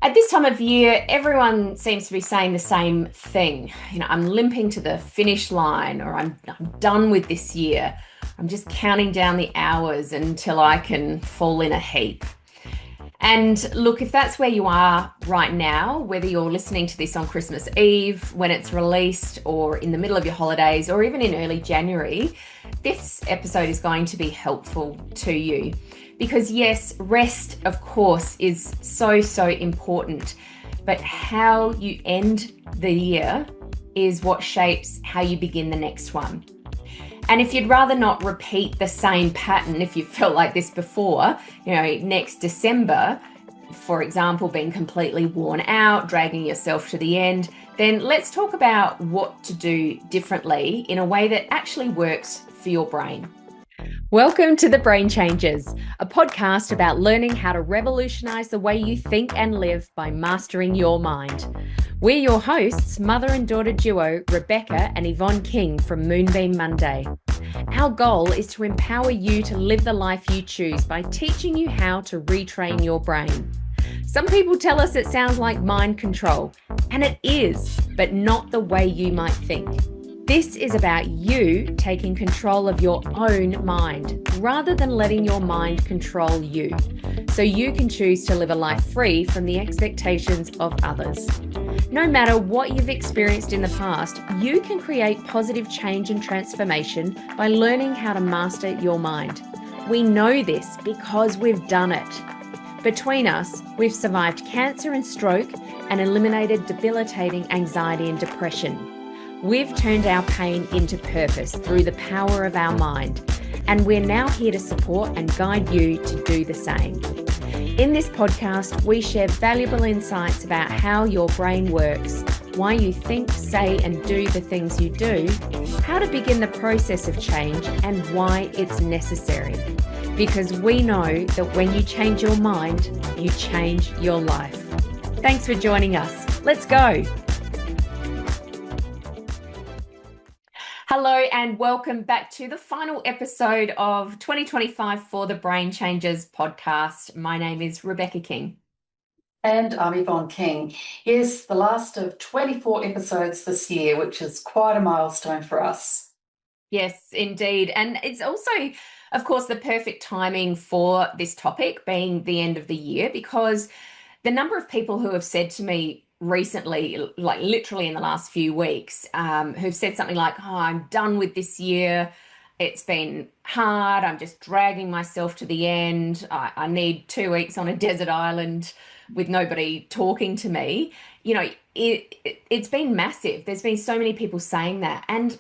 At this time of year, everyone seems to be saying the same thing. I'm limping to the finish line, or I'm done with this year. I'm just counting down the hours until I can fall in a heap. And look, if that's where you are right now, whether you're listening to this on Christmas Eve, when it's released, or in the middle of your holidays, or even in early January, this episode is going to be helpful to you. Because yes, rest, of course, is so important. But how you end the year is what shapes how you begin the next one. And if you'd rather not repeat the same pattern, if you felt like this before, next December, for example, being completely worn out, dragging yourself to the end, then let's talk about what to do differently in a way that actually works for your brain. Welcome to The Brain Changers, a podcast about learning how to revolutionize the way you think and live by mastering your mind. We're your hosts, mother and daughter duo Rebecca and Yvonne King from Moonbeam Monday. Our goal is to empower you to live the life you choose by teaching you how to retrain your brain. Some people tell us it sounds like mind control, and it is, but not the way you might think. This is about you taking control of your own mind rather than letting your mind control you, so you can choose to live a life free from the expectations of others. No matter what you've experienced in the past, you can create positive change and transformation by learning how to master your mind. We know this because we've done it. Between us, we've survived cancer and stroke and eliminated debilitating anxiety and depression. We've turned our pain into purpose through the power of our mind, and we're now here to support and guide you to do the same. In this podcast, we share valuable insights about how your brain works, why you think, say, and do the things you do, how to begin the process of change, and why it's necessary. Because we know that when you change your mind, you change your life. Thanks for joining us. Let's go. Hello and welcome back to the final episode of 2025 for the Brain Changers podcast. My name is Rebecca King. And I'm Yvonne King. Yes, the last of 24 episodes this year, which is quite a milestone for us. Yes, indeed. And it's also, of course, the perfect timing for this topic being the end of the year, because the number of people who have said to me recently, like literally in the last few weeks, who've said something like, oh, I'm done with this year. It's been hard. I'm just dragging myself to the end. I need 2 weeks on a desert island with nobody talking to me. It's been massive. There's been so many people saying that. And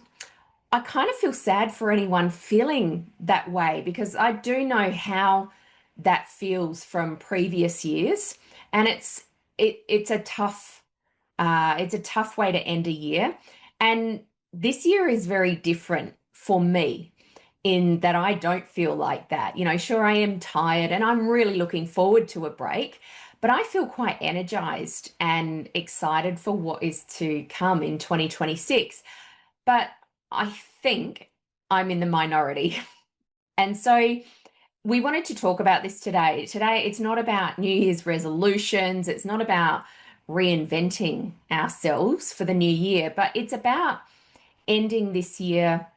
I kind of feel sad for anyone feeling that way, because I do know how that feels from previous years. And it's a tough way to end a year. And this year is very different for me in that I don't feel like that. Sure, I am tired and I'm really looking forward to a break, but I feel quite energized and excited for what is to come in 2026. But I think I'm in the minority. And so we wanted to talk about this today. Today, it's not about New Year's resolutions. It's not about reinventing ourselves for the new year, but it's about ending this year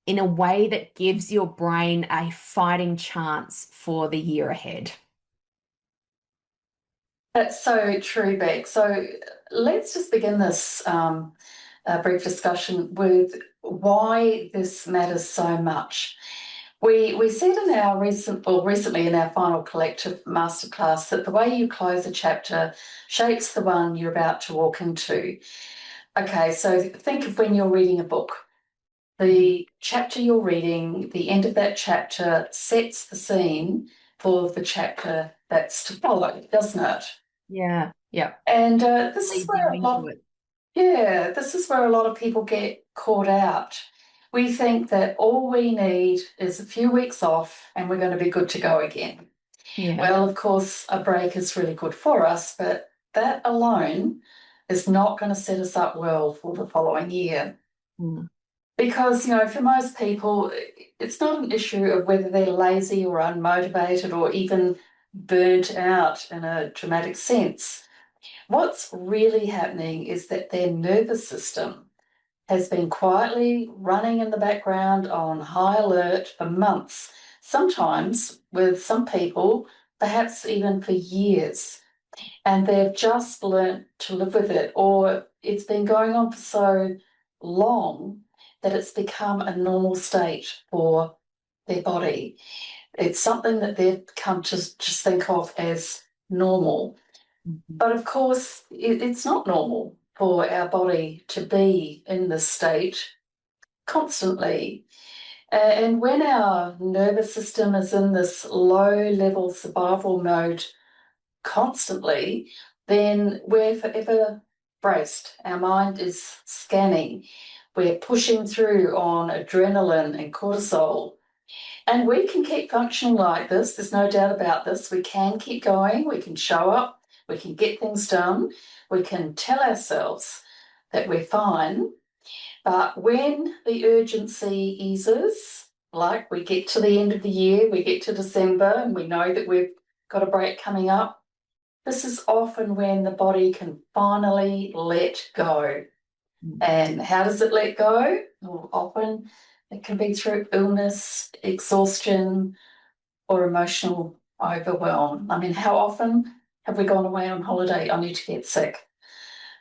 in a way that gives your brain a fighting chance for the year ahead. That's so true, Beck. So let's just begin this brief discussion with why this matters so much. We said in our recently in our final collective masterclass that the way you close a chapter shapes the one you're about to walk into. Okay, so think of when you're reading a book. The chapter you're reading, the end of that chapter sets the scene for the chapter that's to follow, doesn't it? Yeah. And this is where a lot of people get caught out. We think that all we need is a few weeks off and we're going to be good to go again. Yeah. Well, of course, a break is really good for us, but that alone is not going to set us up well for the following year. Mm. Because, for most people, it's not an issue of whether they're lazy or unmotivated or even burnt out in a dramatic sense. What's really happening is that their nervous system has been quietly running in the background on high alert for months, sometimes with some people, perhaps even for years. And they've just learnt to live with it, or it's been going on for so long that it's become a normal state for their body. It's something that they've come to just think of as normal. Mhm. But of course, it's not normal for our body to be in this state constantly. And when our nervous system is in this low level survival mode constantly, then we're forever braced. Our mind is scanning. We're pushing through on adrenaline and cortisol. And we can keep functioning like this. There's no doubt about this. We can keep going. We can show up. We can get things done. We can tell ourselves that we're fine. But when the urgency eases, like we get to the end of the year, we get to December, and we know that we've got a break coming up, this is often when the body can finally let go. And how does it let go? Well, often it can be through illness, exhaustion, or emotional overwhelm. I mean, how often have we gone away on holiday only to get sick?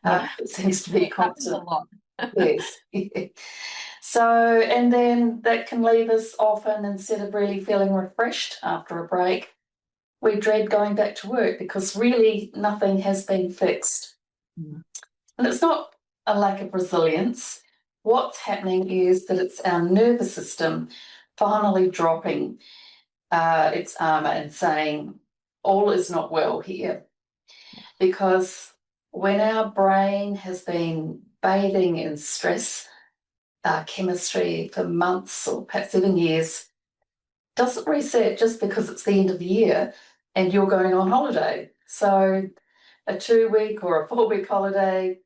Yeah, It seems to be a it happens a constant. lot. Yes. So, and then that can leave us often, instead of really feeling refreshed after a break, we dread going back to work because really nothing has been fixed. Mm. And it's not a lack of resilience. What's happening is that it's our nervous system finally dropping its armour and saying, all is not well here. Because when our brain has been bathing in stress chemistry for months or perhaps even years, doesn't reset just because it's the end of the year and you're going on holiday. So a 2 week or a 4 week holiday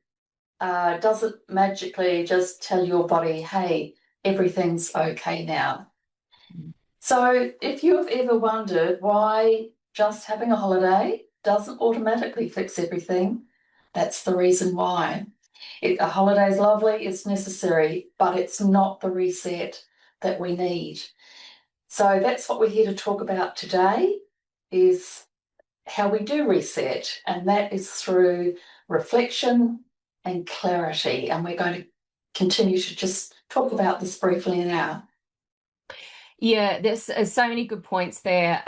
doesn't magically just tell your body, hey, everything's okay now. Mm. So if you've ever wondered why just having a holiday doesn't automatically fix everything, that's the reason why. A holiday's lovely, it's necessary, but it's not the reset that we need. So that's what we're here to talk about today, is how we do reset, and that is through reflection and clarity. And we're going to continue to just talk about this briefly now. Yeah, there's so many good points there,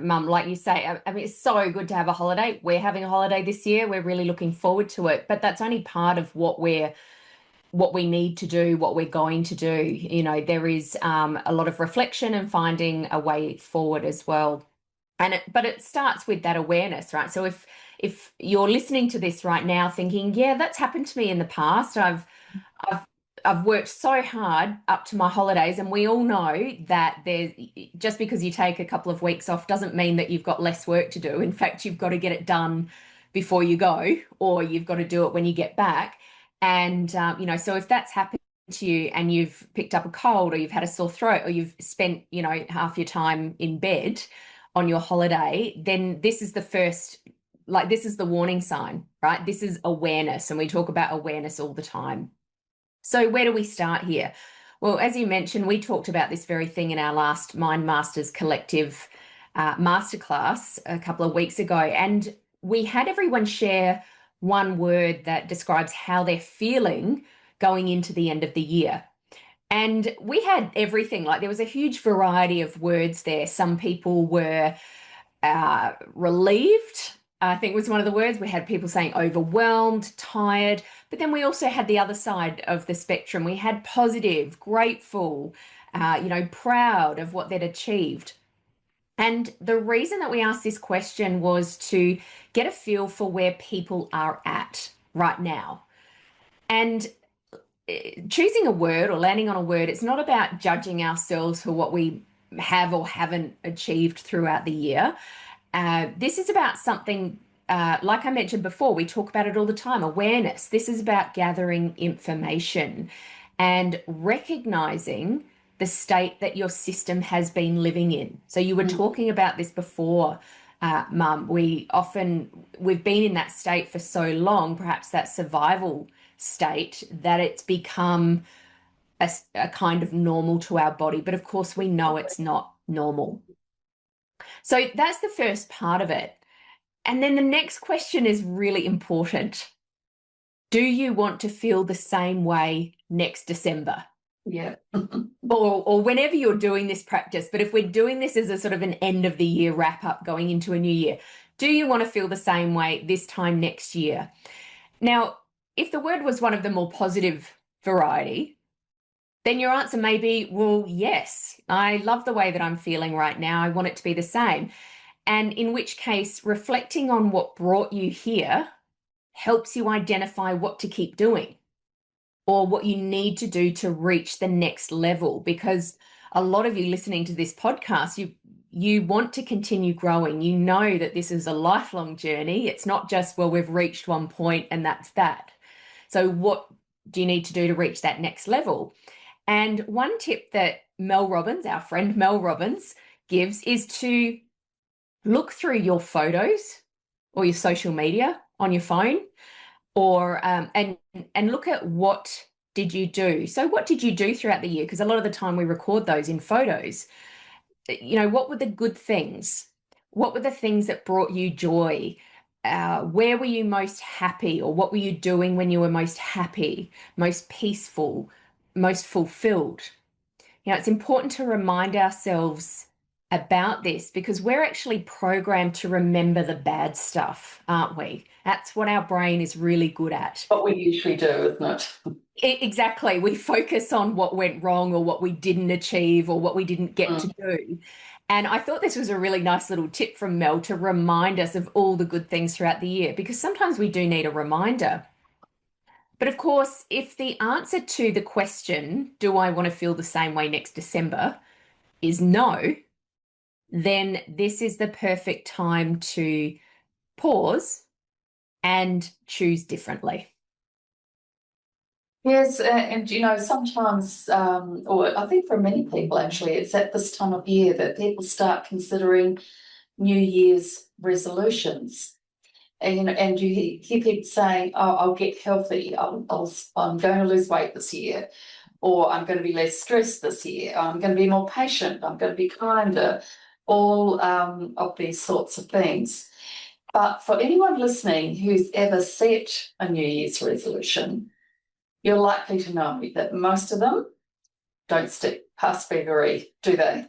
Mum. Like you say, I mean, it's so good to have a holiday. We're having a holiday this year. We're really looking forward to it. But that's only part of what we need to do, what we're going to do. You know, there is a lot of reflection and finding a way forward as well. But it starts with that awareness, right? So if you're listening to this right now thinking, yeah, that's happened to me in the past. I've I've worked so hard up to my holidays, and we all know that there just because you take a couple of weeks off doesn't mean that you've got less work to do. In fact, you've got to get it done before you go, or you've got to do it when you get back. And you know, so if that's happened to you and you've picked up a cold, or you've had a sore throat, or you've spent, you know, half your time in bed on your holiday, then this is the first, like, this is the warning sign, right? This is awareness, and we talk about awareness all the time. So where do we start here? Well, as you mentioned, we talked about this very thing in our last Mind Masters Collective masterclass a couple of weeks ago, and we had everyone share one word that describes how they're feeling going into the end of the year. And we had everything, like there was a huge variety of words there. Some people were relieved, I think was one of the words. We had people saying overwhelmed, tired, but then we also had the other side of the spectrum. We had positive, grateful, you know, proud of what they'd achieved. And the reason that we asked this question was to get a feel for where people are at right now. And choosing a word or landing on a word, it's not about judging ourselves for what we have or haven't achieved throughout the year. This is about something, like I mentioned before, we talk about it all the time, awareness. This is about gathering information and recognizing the state that your system has been living in. So you were Mm. talking about this before, Mum. We've been in that state for so long, perhaps that survival state, that it's become a kind of normal to our body. But of course, we know it's not normal. So that's the first part of it. And then the next question is really important. Do you want to feel the same way next December? Yeah. Or whenever you're doing this practice, but if we're doing this as a sort of an end of the year wrap up going into a new year, do you want to feel the same way this time next year? Now, if the word was one of the more positive variety, then your answer may be, well, yes, I love the way that I'm feeling right now. I want it to be the same. And in which case, reflecting on what brought you here helps you identify what to keep doing or what you need to do to reach the next level. Because a lot of you listening to this podcast, you want to continue growing. You know that this is a lifelong journey. It's not just, well, we've reached one point and that's that. So what do you need to do to reach that next level? And one tip that Mel Robbins, our friend Mel Robbins, gives is to look through your photos or your social media on your phone, or and look at what did you do. So what did you do throughout the year? Because a lot of the time we record those in photos. You know, what were the good things? What were the things that brought you joy? Where were you most happy, or what were you doing when you were most happy, most peaceful, most fulfilled? You know, it's important to remind ourselves about this because we're actually programmed to remember the bad stuff, aren't we? That's what our brain is really good at. What we usually do, isn't it? Exactly. We focus on what went wrong or what we didn't achieve or what we didn't get to do. And I thought this was a really nice little tip from Mel to remind us of all the good things throughout the year, because sometimes we do need a reminder. But of course, if the answer to the question, do I want to feel the same way next December, is no, then this is the perfect time to pause and choose differently. Yes, and you know, sometimes, or I think for many people actually, it's at this time of year that people start considering New Year's resolutions. And you hear people saying, "Oh, I'll get healthy. I'm going to lose weight this year, or I'm going to be less stressed this year. I'm going to be more patient. I'm going to be kinder." All of these sorts of things. But for anyone listening who's ever set a New Year's resolution, you're likely to know that most of them don't stick past February, do they?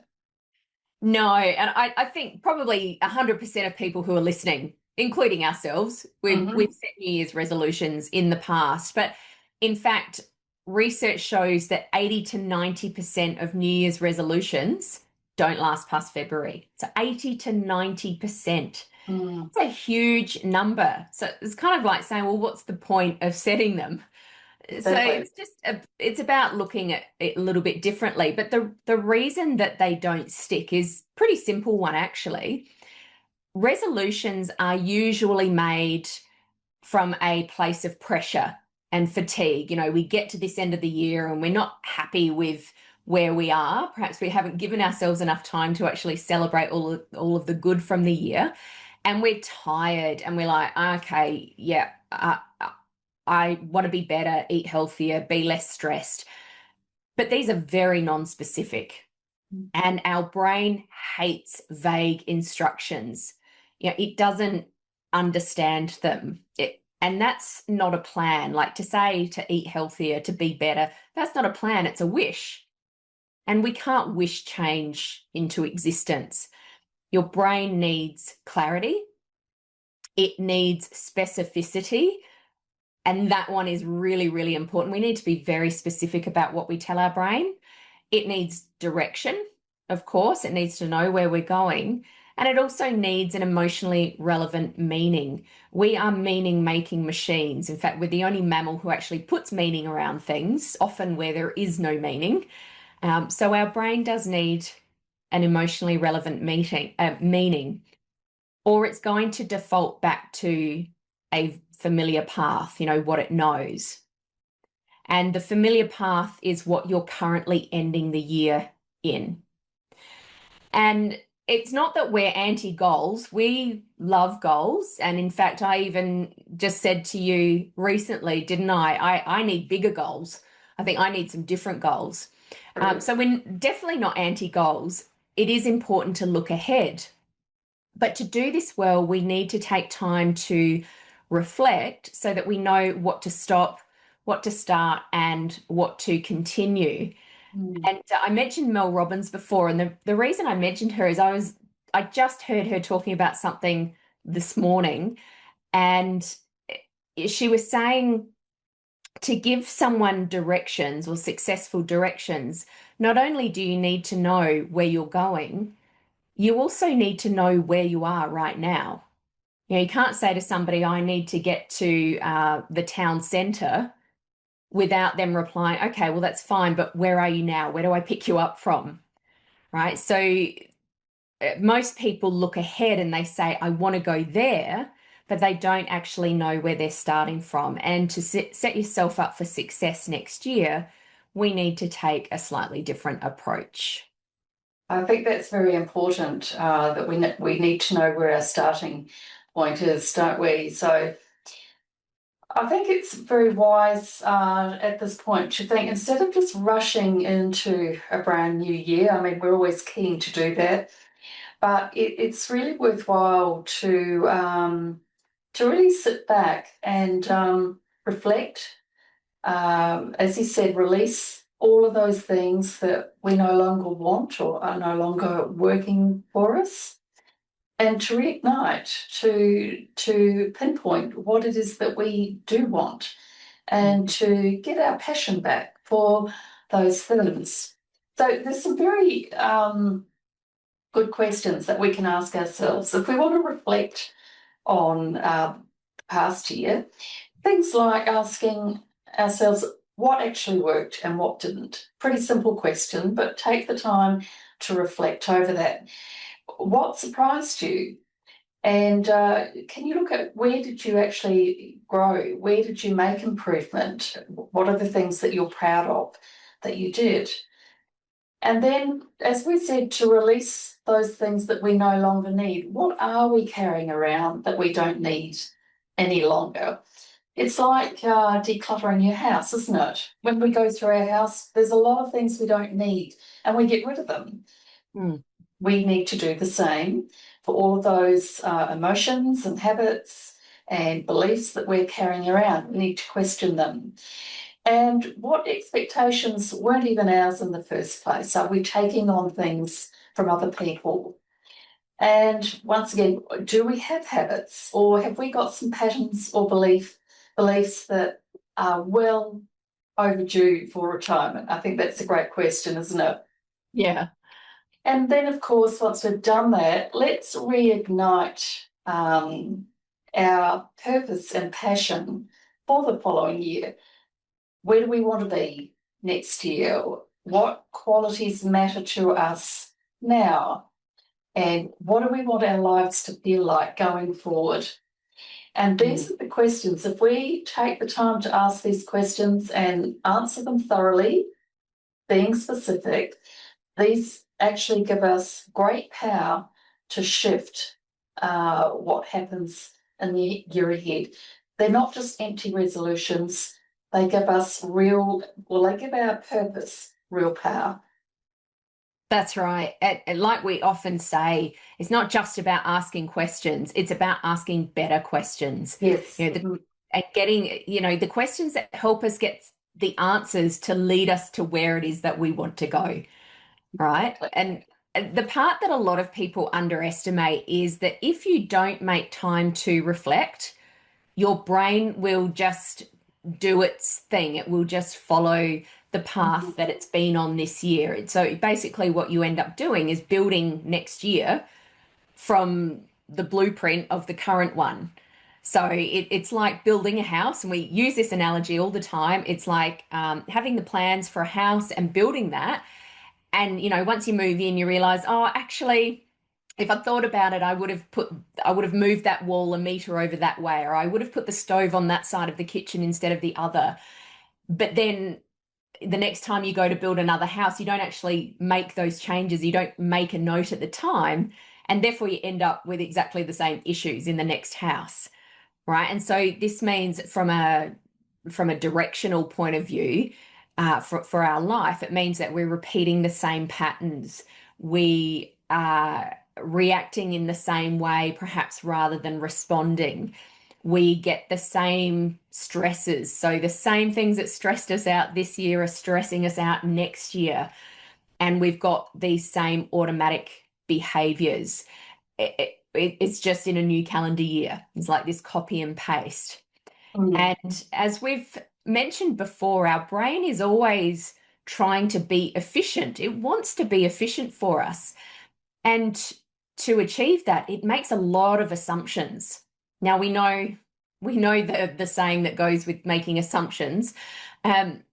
No, and I think probably 100% of people who are listening, including ourselves, we've set New Year's resolutions in the past. But in fact, research shows that 80 to 90% of New Year's resolutions don't last past February. So 80 to 90%. It's a huge number. So it's kind of like saying, well, what's the point of setting them? So it's about looking at it a little bit differently. But the reason that they don't stick is pretty simple one, actually. Resolutions are usually made from a place of pressure and fatigue. You know, we get to this end of the year and we're not happy with where we are. Perhaps we haven't given ourselves enough time to actually celebrate all of the good from the year. And we're tired and we're like, okay, yeah, I want to be better, eat healthier, be less stressed. But these are very non-specific. And our brain hates vague instructions. You know, it doesn't understand them. And that's not a plan. Like to say to eat healthier, to be better, that's not a plan, it's a wish. And we can't wish change into existence. Your brain needs clarity, it needs specificity. And that one is really, really important. We need to be very specific about what we tell our brain. It needs direction, of course. It needs to know where we're going. And it also needs an emotionally relevant meaning. We are meaning-making machines. In fact, we're the only mammal who actually puts meaning around things, often where there is no meaning. So our brain does need an emotionally relevant meaning, or it's going to default back to a familiar path, you know, what it knows. And the familiar path is what you're currently ending the year in. And it's not that we're anti-goals. We love goals. And in fact, I even just said to you recently, didn't I? I need bigger goals. I think I need some different goals. True. So we're definitely not anti-goals. It is important to look ahead. But to do this well, we need to take time to reflect so that we know what to stop, what to start, and what to continue. Mm. And I mentioned Mel Robbins before, and the reason I mentioned her is I just heard her talking about something this morning, and she was saying to give someone directions or successful directions, not only do you need to know where you're going, you also need to know where you are right now. You know, you can't say to somebody, I need to get to the town centre without them replying, okay, well, that's fine, but where are you now? Where do I pick you up from? Right. So most people look ahead and they say, I want to go there, but they don't actually know where they're starting from. And to set yourself up for success next year, we need to take a slightly different approach. I think that's very important that we need to know where our starting point is, don't we? So I think it's very wise at this point to think instead of just rushing into a brand new year. I mean, we're always keen to do that, but it's really worthwhile to really sit back and reflect. As you said, release all of those things that we no longer want or are no longer working for us, and to reignite, to pinpoint what it is that we do want, and to get our passion back for those things. So there's some very good questions that we can ask ourselves if we want to reflect on the past year. Things like asking ourselves what actually worked and what didn't. Pretty simple question, but take the time to reflect over that. What surprised you? And can you look at where did you actually grow? Where did you make improvement? What are the things that you're proud of that you did? And then, as we said, to release those things that we no longer need. What are we carrying around that we don't need any longer? It's like decluttering your house, isn't it? When we go through our house, there's a lot of things we don't need and we get rid of them. Mm. We need to do the same for all of those emotions and habits and beliefs that we're carrying around. We need to question them. And what expectations weren't even ours in the first place? Are we taking on things from other people? And once again, do we have habits or have we got some patterns or beliefs that are well overdue for retirement? I think that's a great question, isn't it? Yeah. And then, of course, once we've done that, let's reignite our purpose and passion for the following year. Where do we want to be next year? What qualities matter to us now? And what do we want our lives to feel like going forward? And these are the questions. If we take the time to ask these questions and answer them thoroughly, being specific, these actually give us great power to shift what happens in the year ahead. They're not just empty resolutions, they give us they give our purpose real power. That's right. And like we often say, it's not just about asking questions, it's about asking better questions. Yes. You know, and getting, the questions that help us get the answers to lead us to where it is that we want to go. Right. And the part that a lot of people underestimate is that if you don't make time to reflect, your brain will just do its thing. It will just follow the path that it's been on this year. So basically, what you end up doing is building next year from the blueprint of the current one. So it's like building a house, and we use this analogy all the time. It's like having the plans for a house and building that. And once you move in, you realize, oh, actually, if I'd thought about it, I would have moved that wall a meter over that way, or I would have put the stove on that side of the kitchen instead of the other. But then the next time you go to build another house, you don't actually make those changes. You don't make a note at the time, and therefore you end up with exactly the same issues in the next house, right? And so this means from a directional point of view, for our life, it means that we're repeating the same patterns. We are reacting in the same way, perhaps rather than responding. We get the same stresses. So the same things that stressed us out this year are stressing us out next year. And we've got these same automatic behaviors. It's just in a new calendar year. It's like this copy and paste. Mm. And as we've mentioned before, our brain is always trying to be efficient. It wants to be efficient for us. And to achieve that, it makes a lot of assumptions. Now we know the saying that goes with making assumptions. Um,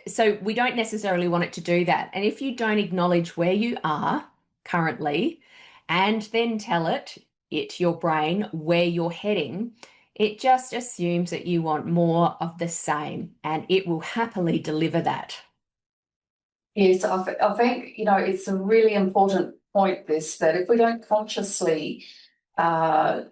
so we don't necessarily want it to do that. And if you don't acknowledge where you are currently and then tell your brain, where you're heading, it just assumes that you want more of the same, and it will happily deliver that. Yes, I think, it's a really important point, this, that if we don't consciously uh,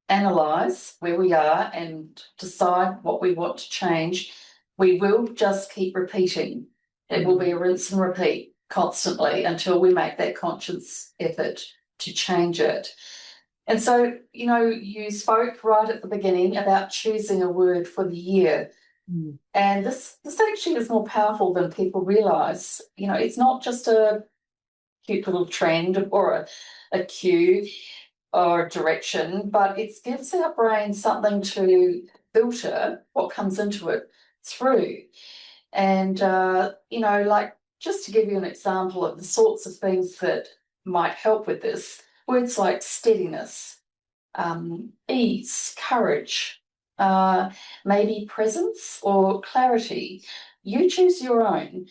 analyze where we are and decide what we want to change, we will just keep repeating. It will be a rinse and repeat constantly until we make that conscious effort to change it. And so, you spoke right at the beginning about choosing a word for the year. Mm. And this actually is more powerful than people realize. It's not just a cute little trend or a cue or direction, but it gives our brain something to filter what comes into it through. And, like, just to give you an example of the sorts of things that might help with this, words like steadiness, ease, courage, maybe presence or clarity. You choose your own,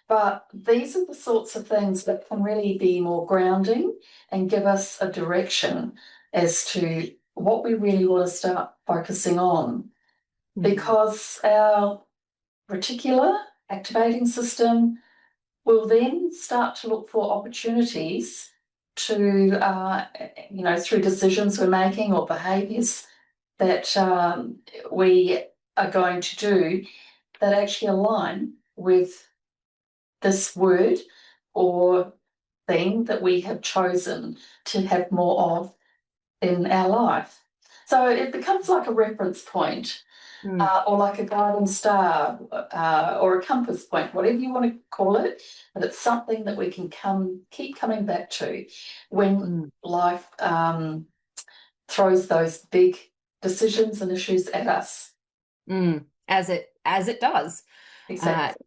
but these are the sorts of things that can really be more grounding and give us a direction as to what we really want to start focusing on. Because our reticular activating system will then start to look for opportunities to, through decisions we're making or behaviours that we are going to do that actually align with this word or thing that we have chosen to have more of in our life. So it becomes like a reference point, or like a guiding star, or a compass point, whatever you want to call it, but it's something that we can keep coming back to when life throws those big decisions and issues at us. As it does. Exactly.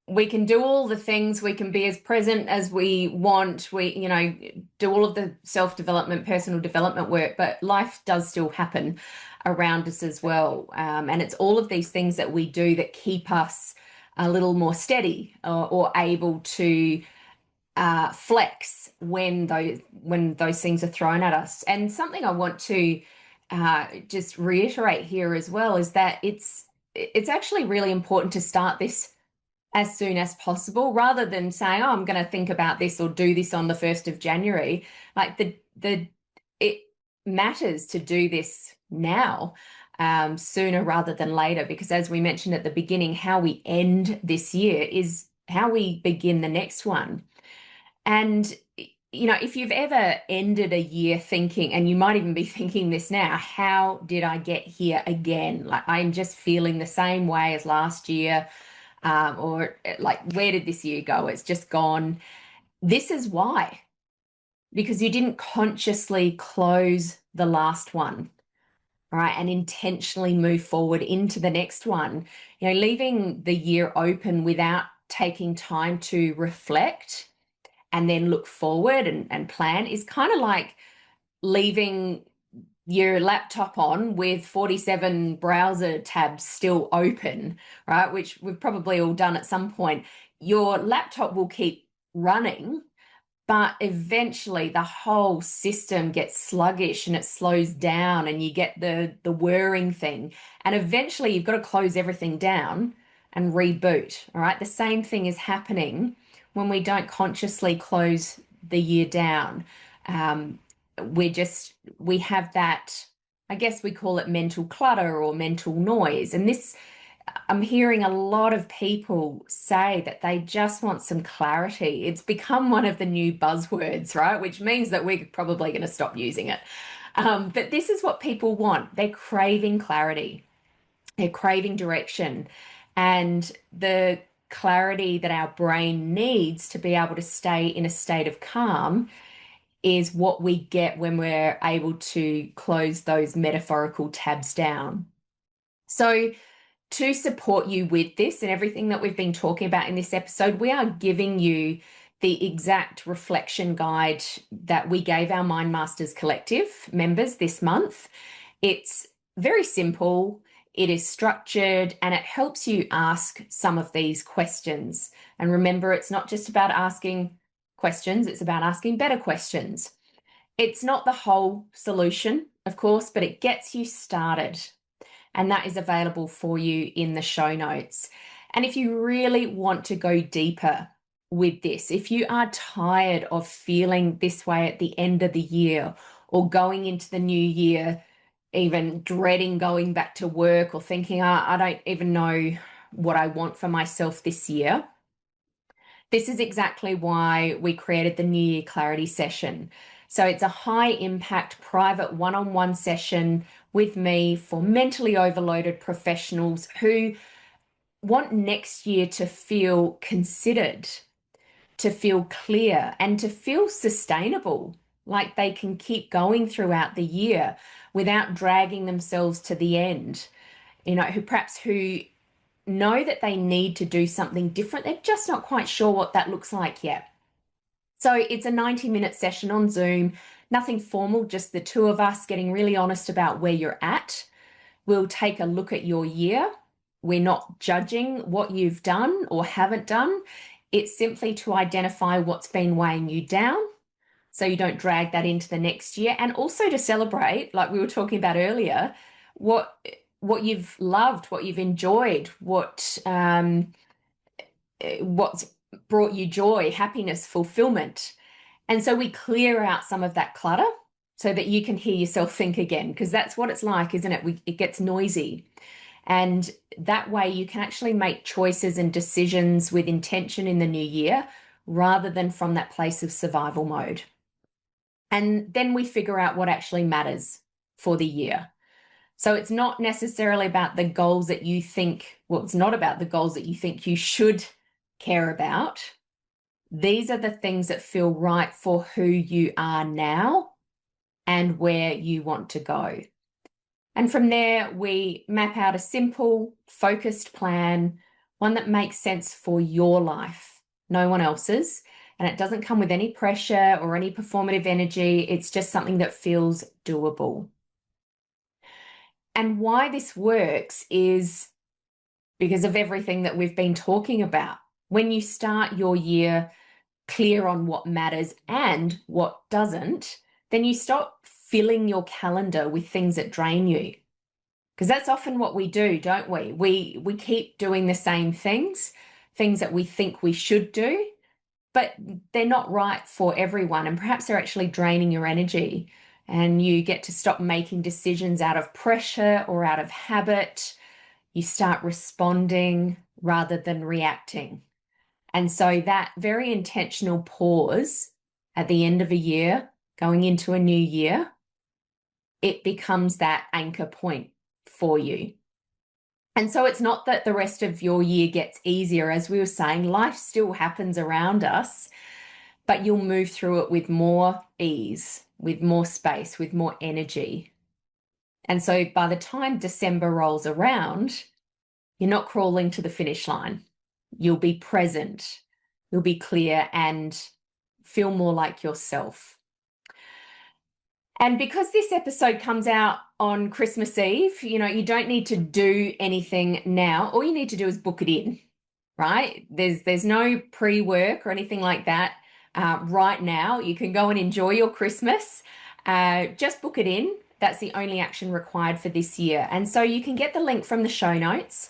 We can do all the things, we can be as present as we want, we do all of the self-development, personal development work, but life does still happen around us as well. And it's all of these things that we do that keep us a little more steady, or able to flex when those things are thrown at us. And something I want to just reiterate here as well is that it's actually really important to start this as soon as possible, rather than saying, "Oh, I'm going to think about this or do this on the 1st of January." Like it matters to do this now, sooner rather than later, because as we mentioned at the beginning, how we end this year is how we begin the next one. And if you've ever ended a year thinking, and you might even be thinking this now, how did I get here again? Like, I'm just feeling the same way as last year, or like, where did this year go? It's just gone. This is why, because you didn't consciously close the last one, right, and intentionally move forward into the next one. Leaving the year open without taking time to reflect and then look forward and plan is kind of like leaving your laptop on with 47 browser tabs still open, right? Which we've probably all done at some point. Your laptop will keep running, but eventually the whole system gets sluggish and it slows down, and you get the whirring thing. And eventually you've got to close everything down and reboot. All right. The same thing is happening when we don't consciously close the year down. Um, we have that, I guess we call it mental clutter or mental noise. And this, I'm hearing a lot of people say that they just want some clarity. It's become one of the new buzzwords, right? Which means that we're probably going to stop using it. But this is what people want. They're craving clarity, they're craving direction, and the clarity that our brain needs to be able to stay in a state of calm is what we get when we're able to close those metaphorical tabs down. So, to support you with this and everything that we've been talking about in this episode, we are giving you the exact reflection guide that we gave our Mind Masters Collective members this month. It's very simple, it is structured, and it helps you ask some of these questions. And remember, it's not just about asking questions, it's about asking better questions. It's not the whole solution, of course, but it gets you started. And that is available for you in the show notes. And if you really want to go deeper with this, if you are tired of feeling this way at the end of the year or going into the new year, even dreading going back to work or thinking, I don't even know what I want for myself this year, this is exactly why we created the New Year Clarity Session. So it's a high impact private one-on-one session with me for mentally overloaded professionals who want next year to feel considered, to feel clear, and to feel sustainable, like they can keep going throughout the year without dragging themselves to the end. You know, who know that they need to do something different. They're just not quite sure what that looks like yet. So it's a 90-minute session on Zoom, nothing formal, just the two of us getting really honest about where you're at. We'll take a look at your year. We're not judging what you've done or haven't done. It's simply to identify what's been weighing you down so you don't drag that into the next year, and also to celebrate, like we were talking about earlier, what you've loved, what you've enjoyed, what's brought you joy, happiness, fulfillment. And so we clear out some of that clutter so that you can hear yourself think again, because that's what it's like, isn't it? It gets noisy. And that way you can actually make choices and decisions with intention in the new year rather than from that place of survival mode. And then we figure out what actually matters for the year. So it's not necessarily about the goals that you think, well, it's not about the goals that you think you should care about. These are the things that feel right for who you are now and where you want to go. And from there, we map out a simple, focused plan, one that makes sense for your life, no one else's. And it doesn't come with any pressure or any performative energy. It's just something that feels doable. And why this works is because of everything that we've been talking about. When you start your year clear on what matters and what doesn't, then you stop filling your calendar with things that drain you. Because that's often what we do, don't we? We keep doing the same things that we think we should do, but they're not right for everyone. And perhaps they're actually draining your energy. And you get to stop making decisions out of pressure or out of habit. You start responding rather than reacting. And so that very intentional pause at the end of a year, going into a new year, it becomes that anchor point for you. And so it's not that the rest of your year gets easier. As we were saying, life still happens around us, but you'll move through it with more ease, with more space, with more energy. And so by the time December rolls around, you're not crawling to the finish line. You'll be present, you'll be clear, and feel more like yourself. And because this episode comes out on Christmas Eve, you don't need to do anything now. All you need to do is book it in, right? There's no pre-work or anything like that right now. You can go and enjoy your Christmas. Just book it in. That's the only action required for this year. And so you can get the link from the show notes,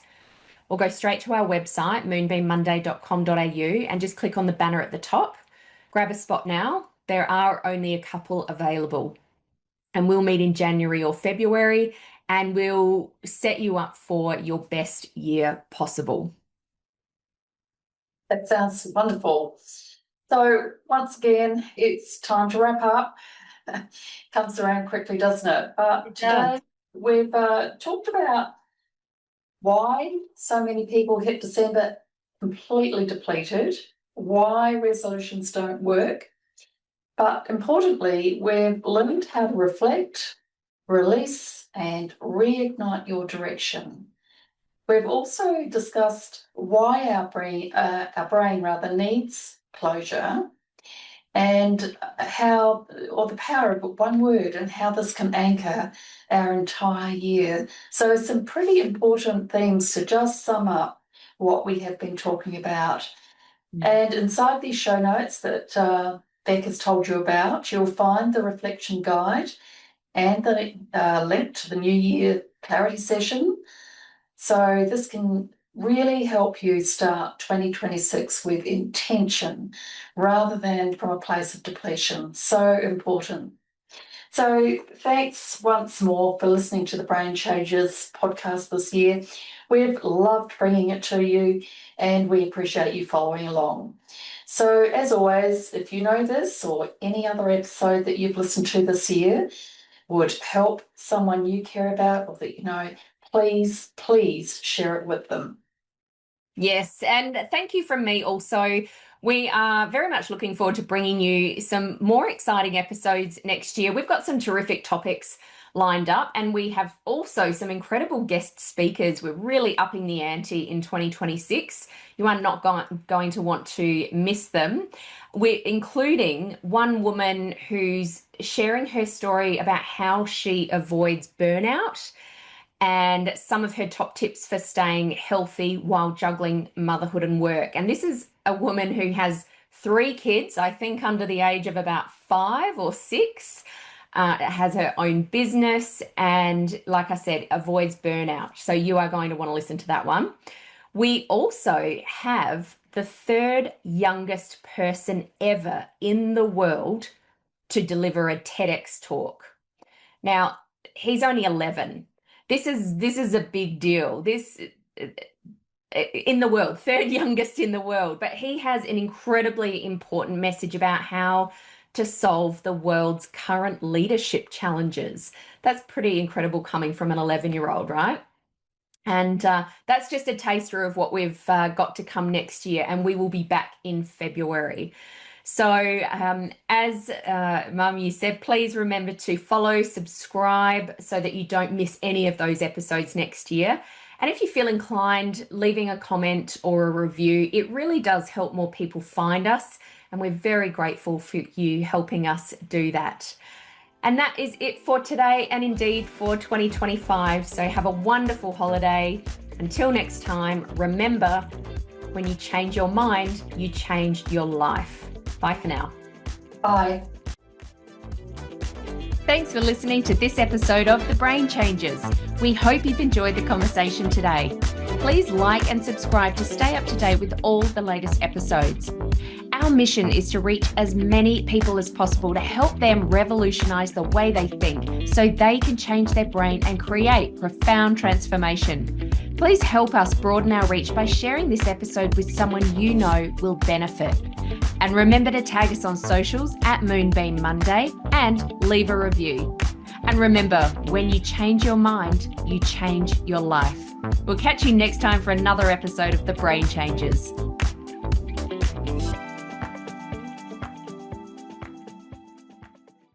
or go straight to our website, moonbeammonday.com.au, and just click on the banner at the top. Grab a spot now. There are only a couple available. And we'll meet in January or February, and we'll set you up for your best year possible. That sounds wonderful. So once again, it's time to wrap up. Comes around quickly, doesn't it? But today we've talked about why so many people hit December completely depleted, why resolutions don't work. But importantly, we've learned how to reflect, release, and reignite your direction. We've also discussed why our brain needs closure, and how, or the power of one word, and how this can anchor our entire year. So some pretty important things to just sum up what we have been talking about. And inside these show notes that Beck has told you about, you'll find the reflection guide and the link to the New Year clarity session. So this can really help you start 2026 with intention rather than from a place of depletion. So important. So thanks once more for listening to the Brain Changes podcast this year. We've loved bringing it to you, and we appreciate you following along. So as always, if you know this or any other episode that you've listened to this year would help someone you care about or that you know, please share it with them. Yes, and thank you from me also. We are very much looking forward to bringing you some more exciting episodes next year. We've got some terrific topics lined up, and we have also some incredible guest speakers. We're really upping the ante in 2026. You are not going to want to miss them. We're including one woman who's sharing her story about how she avoids burnout and some of her top tips for staying healthy while juggling motherhood and work. And this is a woman who has 3 kids, I think under the age of about 5 or 6, has her own business, and like I said, avoids burnout. So you are going to want to listen to that one. We also have the 3rd youngest person ever in the world to deliver a TEDx talk. Now, he's only 11. This is a big deal. This in the world, 3rd youngest in the world, but he has an incredibly important message about how to solve the world's current leadership challenges. That's pretty incredible coming from an 11-year-old, right? And that's just a taster of what we've got to come next year, and we will be back in February. So as Mum, you said, please remember to follow, subscribe so that you don't miss any of those episodes next year. And if you feel inclined, leaving a comment or a review, it really does help more people find us. And we're very grateful for you helping us do that. And that is it for today, and indeed for 2025. So have a wonderful holiday. Until next time, remember, when you change your mind, you change your life. Bye for now. Bye. Thanks for listening to this episode of The Brain Changes. We hope you've enjoyed the conversation today. Please like and subscribe to stay up to date with all the latest episodes. Our mission is to reach as many people as possible to help them revolutionize the way they think so they can change their brain and create profound transformation. Please help us broaden our reach by sharing this episode with someone you know will benefit. And remember to tag us on socials at Moonbeam Monday and leave a review. And remember, when you change your mind, you change your life. We'll catch you next time for another episode of The Brain Changes.